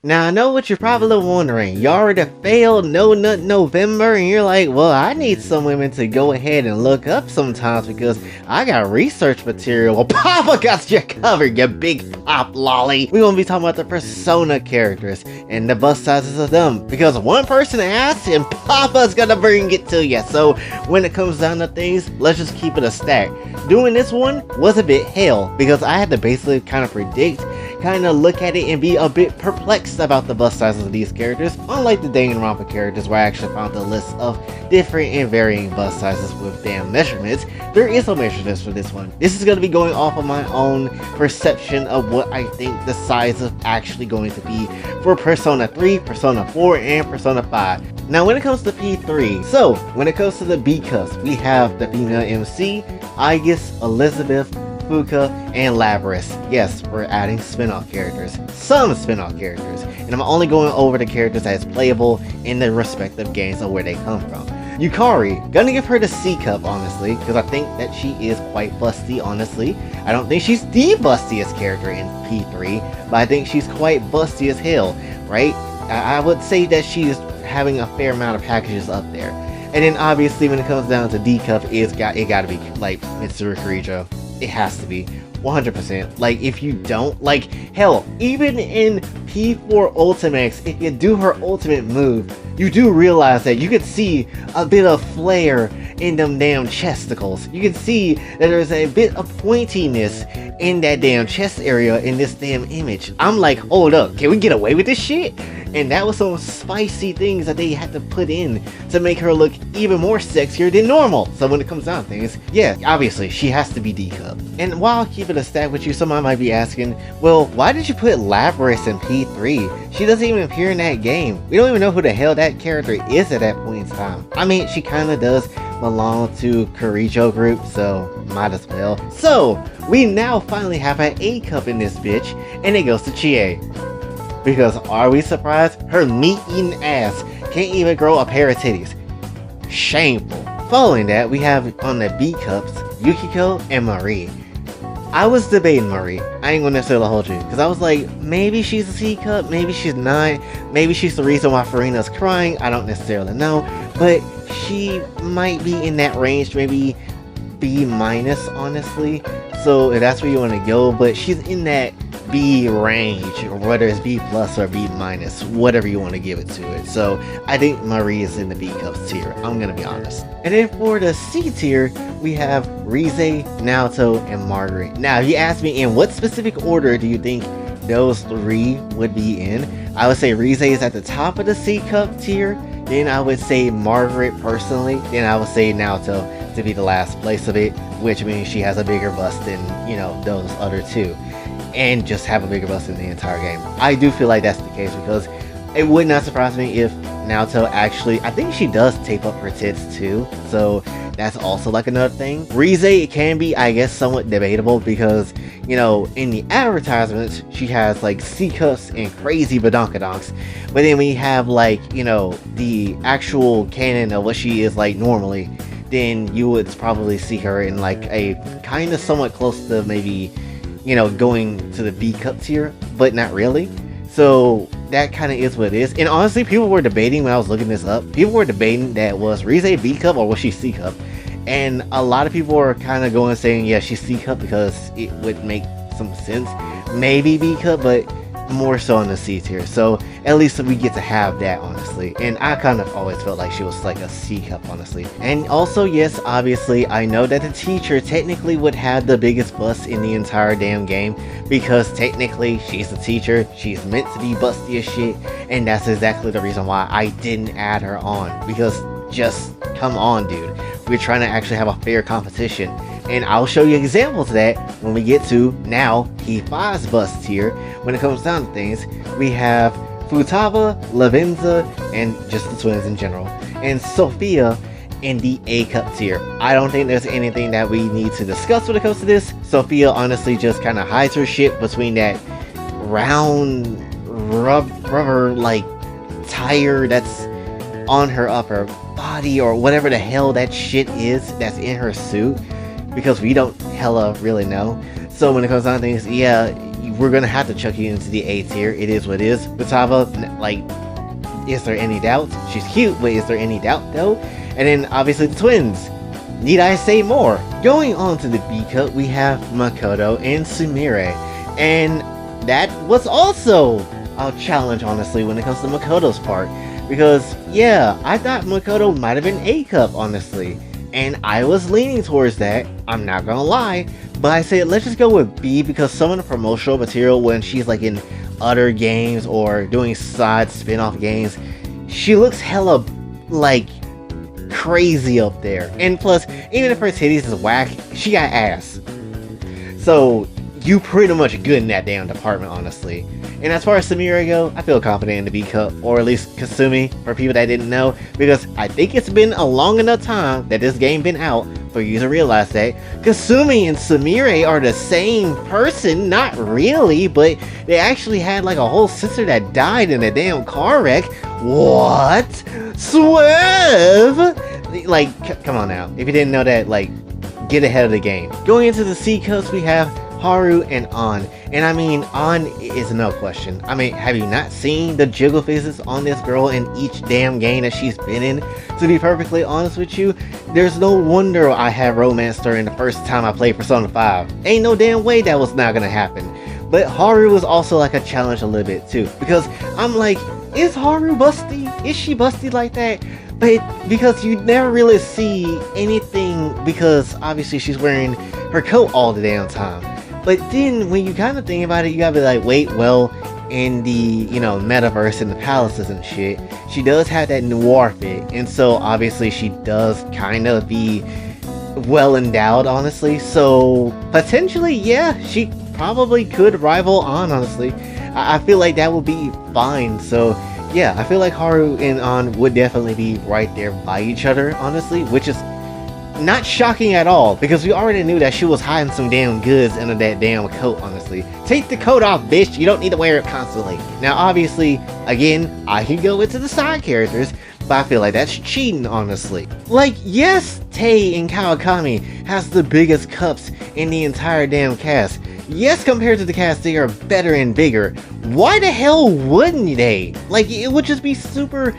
Now I know what you're probably wondering. You already failed No Nut November and you're like, well, I need some women to go ahead and look up sometimes because I got research material. Well, Papa got you covered, you big pop lolly. We're gonna be talking about the Persona characters and the bust sizes of them because one person asked and Papa's gonna bring it to you. So when it comes down to things, let's just keep it a stack. Doing this one was a bit hell because I had to basically kind of predict, kind of look at it and be a bit perplexed about the bust sizes of these characters, unlike the Danganronpa characters where I actually found a list of different and varying bust sizes with damn measurements. There is no measurements for this one. This is going to be going off of my own perception of what I think the size is actually going to be for Persona 3, Persona 4, and Persona 5. Now when it comes to P3, so when it comes to the B cups, we have the female MC, Aegis, Elizabeth, Fuka, and Labris. Yes, we're adding spin-off characters. Some spin-off characters. And I'm only going over the characters that's playable in the respective games of where they come from. Yukari, gonna give her the C cup, honestly, because I think that she is quite busty, honestly. I don't think she's the bustiest character in P3, but I think she's quite busty as hell, right? I would say that she's having a fair amount of packages up there. And then obviously when it comes down to D cup, it gotta be like Mitsuru Kirijo. It has to be 100%. Like, if you don't, like, hell, even in P4 Ultimax, if you do her ultimate move, you do realize that you could see a bit of flare in them damn chesticles. You can see that there's a bit of pointiness in that damn chest area in this damn image. I'm like, hold up, can we get away with this shit? And that was some spicy things that they had to put in to make her look even more sexier than normal. So when it comes down to things, yeah, obviously she has to be D-cup. And while keeping a stack with you, somebody might be asking, well, why did you put Labris in P3? She doesn't even appear in that game. We don't even know who the hell that character is at that point in time. I mean, she kind of does belong to Kirijo group, so might as well. So we now finally have an A cup in this bitch, and it goes to Chie. Because are we surprised? Her meat-eating ass can't even grow a pair of titties. Shameful. Following that, we have on the B cups, Yukiko and Marie. I was debating Marie. I ain't gonna necessarily hold you. Because I was like, maybe she's a C cup, maybe she's not. Maybe she's the reason why Farina's crying. I don't necessarily know. But she might be in that range, maybe B minus, honestly. So if that's where you want to go. But she's in that B range, or whether it's B plus or B minus, whatever you want to give it to it. So I think Marie is in the B cups tier, I'm gonna be honest. And then for the C tier, we have Rize, Naoto, and Margaret. Now if you ask me in what specific order do you think those three would be in, I would say Rize is at the top of the C cup tier, then I would say Margaret personally, then I would say Naoto to be the last place of it, which means she has a bigger bust than, you know, those other two. And just have a bigger bust in the entire game. I do feel like that's the case because it would not surprise me if Naoto actually, I think she does tape up her tits too, so that's also like another thing. Rize, it can be, I guess, somewhat debatable because, you know, in the advertisements, she has like C cups and crazy badonkadonks, but then we have like, you know, the actual canon of what she is like normally, then you would probably see her in like a kind of somewhat close to maybe, you know, going to the B cup tier, but not really. So that kind of is what it is. And honestly, people were debating when I was looking this up. People were debating that was Rize B cup or was she C cup? And a lot of people were kind of going saying, yeah, she's C cup because it would make some sense. Maybe B cup, but more so on the C tier. So at least we get to have that, honestly. And I kind of always felt like she was like a C cup, honestly. And also, yes, obviously, I know that the teacher technically would have the biggest bust in the entire damn game because technically she's the teacher. She's meant to be busty as shit. And that's exactly the reason why I didn't add her on, because just come on, dude. We're trying to actually have a fair competition. And I'll show you examples of that when we get to now P5's bust tier. When it comes down to things, we have Futaba, Lavenza, and just the twins in general, and Sophia in the A cup tier. I don't think there's anything that we need to discuss when it comes to this. Sophia honestly just kind of hides her shit between that round rubber like tire that's on her upper body or whatever the hell that shit is that's in her suit, because we don't hella really know. So when it comes down to things, yeah, we're gonna have to chuck you into the A tier. It is what it is. Futaba, like, is there any doubt? She's cute, but is there any doubt though? And then obviously the twins. Need I say more? Going on to the B Cup, we have Makoto and Sumire. And that was also a challenge, honestly, when it comes to Makoto's part. Because, yeah, I thought Makoto might have been A Cup, honestly. And I was leaning towards that, I'm not gonna lie. But I said, let's just go with B, because some of the promotional material when she's like in other games or doing side spin-off games, she looks hella, like, crazy up there. And plus, even if her titties is whack, she got ass. So, you pretty much good in that damn department, honestly. And as far as Sumire go, I feel confident in the B Cup, or at least Kasumi, for people that didn't know, because I think it's been a long enough time that this game been out for you to realize that Kasumi and Sumire are the same person. Not really, but they actually had like a whole sister that died in a damn car wreck. What? Swerve? Like, come on now. If you didn't know that, like, get ahead of the game. Going into the C Cups, we have Haru and An. And I mean, An is no question. I mean, have you not seen the jiggle faces on this girl in each damn game that she's been in? To be perfectly honest with you, there's no wonder I have romanced her in the first time I played Persona 5. Ain't no damn way that was not gonna happen. But Haru was also like a challenge a little bit too, because I'm like, is Haru busty? Is she busty like that? But because you never really see anything, because obviously she's wearing her coat all the damn time. But then when you kind of think about it, you gotta be like, wait, well, in the, you know, metaverse and the palaces and shit, she does have that noir fit. And so obviously she does kind of be well endowed, honestly. So potentially, yeah, she probably could rival An, honestly. I feel like that would be fine. So yeah, I feel like Haru and An would definitely be right there by each other, honestly, which is not shocking at all, because we already knew that she was hiding some damn goods under that damn coat, honestly. Take the coat off, bitch. You don't need to wear it constantly. Now, obviously, again, I can go into the side characters, but I feel like that's cheating, honestly. Like, yes, Tei and Kawakami has the biggest cups in the entire damn cast. Yes, compared to the cast, they are better and bigger. Why the hell wouldn't they? Like, it would just be super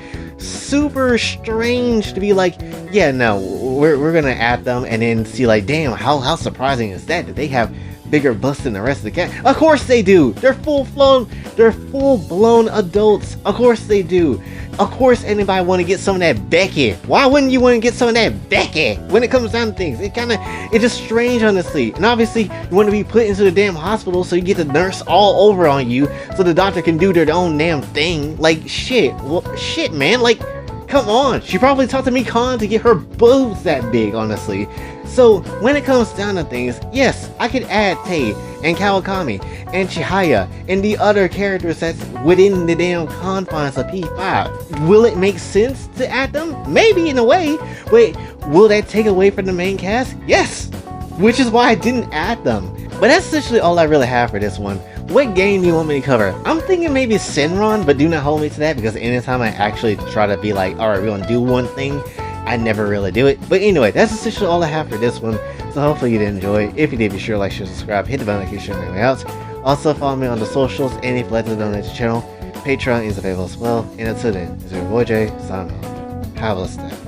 strange to be like, yeah, no, we're gonna add them and then see like, damn, how surprising is that they have bigger busts than the rest of the cast? Of course they do. They're full blown adults. Of course they do. Of course anybody want to get some of that Becky. Why wouldn't you want to get some of that Becky when it comes down to things? It's just strange, honestly. And obviously you want to be put into the damn hospital so you get the nurse all over on you so the doctor can do their own damn thing. Like, shit. Well, shit, man. Like, come on. She probably talked to Mikan to get her boobs that big, honestly. So when it comes down to things, yes, I could add Tei and Kawakami and Chihaya and the other characters that's within the damn confines of P5. Will it make sense to add them? Maybe in a way. But will that take away from the main cast? Yes! Which is why I didn't add them. But that's essentially all I really have for this one. What game do you want me to cover? I'm thinking maybe Senran, but do not hold me to that, because anytime I actually try to be like, alright, we're gonna do one thing, I never really do it. But anyway, that's essentially all I have for this one. So hopefully you did enjoy. If you did, be sure to like, share, subscribe, hit the bell notification on my way out. Also follow me on the socials, and if you'd like to donate to the channel, Patreon is available as well. And until then, this is your boy Jay, signing off. Have a blessed day.